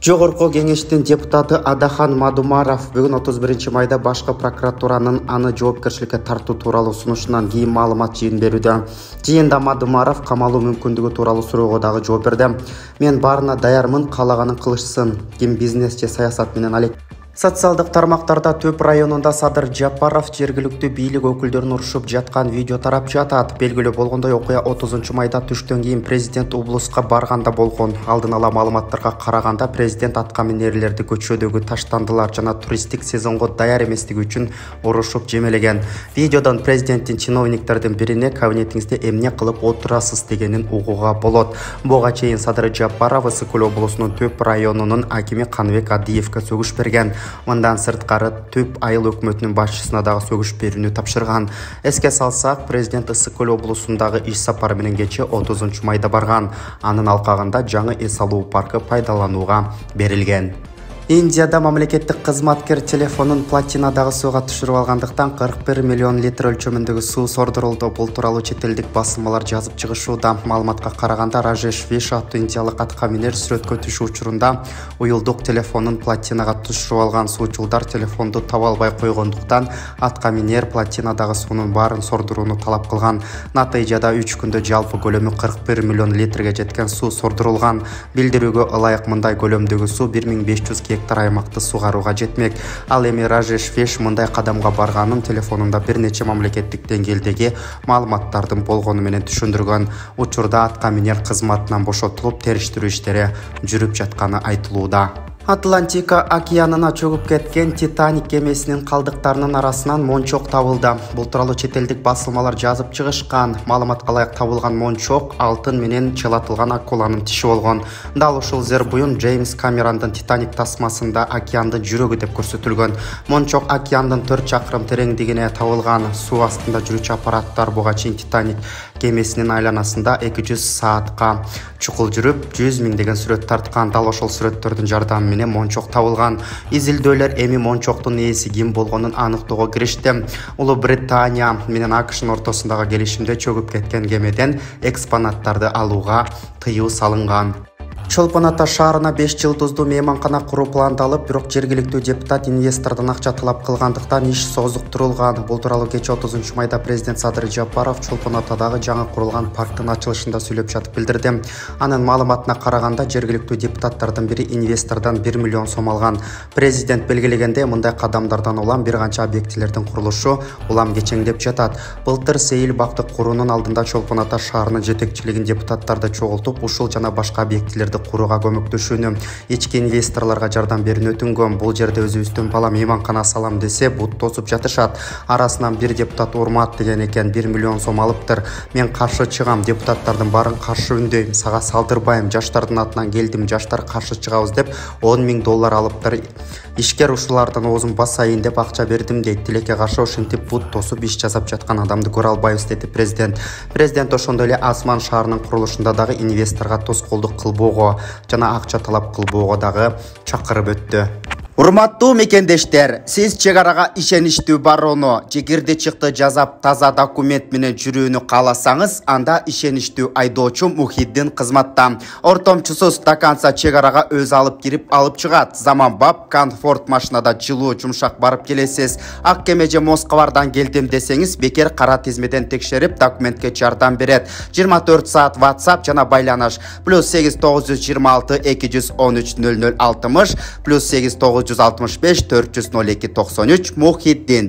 Жогорку кеңештин депутаты Адахан Мадумаров бүгүн 31 майда башкы прокуратуранын аны жоопкерчиликке тартуу тууралуу сунушунан кийин маалымат жыйын берүүдө. Жыйында Мадумаров камалуу мүмкүндүгү тууралуу суроого дагы жооп берди. Мен баарына даярмын, каалаганын кылышсын. Ким бизнес же саясат менен алек. Социалдык тармактарда Төп районунда Садыр Жапаров жергиликтүү бийлик өкүлдөрүн урушуп жаткан видео тарап жатат. Белгилүү болгондой, окуя 30 майда түштөн кийин президент облуска барганда болгон. Алдын ала маалыматтарга караганда президент атка минерлерди көчөдөгү таштандылар жана туристтик сезонго даяр эместиги үчүн урушуп жемелеген. Видеодон президенттин чиновниктердин бирине кабинетиңизде эмне кылып отурасыз дегенин угууга болот. Буга чейин Садыр Жапаров Ысык-Көл облусунун Төп районунун акими Каныбек Адиевге сөгүш берген. Мындан сырткары Төп айыл өкмөтүнүн башчысына дагы сөгүш берүүнү тапшырган. Эске салсак, президент Ысык-Көл облусундагы иш сапары менен кечээ 30 майда барган. Анын алкагында жаңы эс алуу паркы пайдаланууга берилген. Индияда мамлекеттик кызматкер телефонун платинадагы сууга түшүрүп алгандыктан 41 миллион литр өлчөмүндөгү суу сордурулду. Бул тууралуу чет элдик басылмалар жазып чыгышууда. Маалыматка караганда Ражеш Виш аттуу индиялык атка минер сүрөткө түшүү учурунда уюлдук телефонун платинага түшүрүп алган суучулдар телефонду таба албай койгондуктан атка минер платинадагы суунун баарын сордурууну талап кылган. Натыйжада 3 күндө жалпы көлөмү 41 миллион литрге жеткен суу сордурулган. Билдирүүгө ылайык мындай көлөмдөгү суу 1500 гектар аймакты сугарууга жетмек. Ал эми Ражеш Виш мындай кадамга барганын телефонунда бир нече мамлекеттик деңгээлдеги маалыматтардын болгону менен түшүндүргөн. Учурда атка минер кызматынан бошотулуп, териштирүү иштери жүрүп жатканы айтылууда. Атлантика океанына чөгүп кеткен Титаник кемесинин калдыктарынын арасынан мончок табылды. Бул тууралуу чет элдик басылмалар жазып чыгышкан. Маалыматка ылайык табылган мончок алтын менен челатылган акуланын тиши болгон. Дал ушул зербуюн Джеймс Камерандын Титаник тасмасында океандын жүрөгү деп көрсөтүлгөн. Мончок океандын 4 чакырым тереңдигине табылган. Суу астында жүрүүчү аппараттар буга чейин Титаник кемесинин айланасында 200 саатка чукул жүрүп, 100 миңдеген сүрөт тарткан. Дал ошол сүрөттөрдүн жардамы менен мончок табылган. Изилдөөлөр эми мончоктун ээси ким болгонун аныктоого киришти. Улуу Британия менен АКШнын ортосундагы келишимде чөгүп кеткен кемеден экспонаттарды алууга тыюу салынган. Чолпон Ата шаарына 5 жылдыздуу мейманкана куруу пландалып, бирок жергиликтүү депутат инвестордон акча талап кылгандыктан иш созуктурулган. Бул тууралуу кечээ 30 майда президент Садыр Жапаров Чолпон Атадагы жаңы курулган парктын ачылышында сүйлөп жатып билдирди. Анын маалыматына караганда жергиликтүү депутаттардын бири инвестордон 1 миллион сом алган. Президент белгилегенде, мындай кадамдардан улам бир канча объектилердин курулушу улам кечеңдеп жатат. Былтыр Сейил бакты куруунун алдында Чолпон Ата шаарынын жетекчилигин депутаттарды чогултуп, ушул жана башка объектилерди курууга көмөктөшүүнү, ички инвесторлорго жардам берүүнү өтүнгөн. Бул жерде өзүбүздүн бала мейманкана салам десе, бут тосуп жатышат. Арасынан бир депутат Урмат деген экен 1 миллион сом алыптыр. Мен каршы чыгам, депутаттардын баарын каршы үндөйм, сага салдырбайм, жаштардын атынан келдим, жаштар каршы чыгабыз деп 10 000 доллар алыптыр. Ишкер ушулардан оозун басайын деп акча бердим дейт. Тилекке каршы ошентип бут тосуп иш жасап жаткан адамды көрө албайбыз деди президент. Президент ошондой эле Асман шаарынын курулушунда дагы инвесторго тоскоолдук кылбоого жана акча талап кылбоого дагы чакырып өттү. Урматтуу мекендештер, сиз чек арага ишеничтүү барууну, жекирди чыкты жазап таза документ менен жүрүүнү кааласаңыз, анда ишеничтүү айдоочу Мухиддин кызматта. Ортомчусуз до конца чек арага өз алып кирип алып чыгат. Заманбап комфорт машинада жылуу жумшак барып келесиз. Ак кеме же Москвардан келдим десеңиз, бекер кара тизмеден текшерип документке жардам берет. 24 саат WhatsApp жана байланыш +8 926 213 0060 +8 965 402 93 Мухиддин.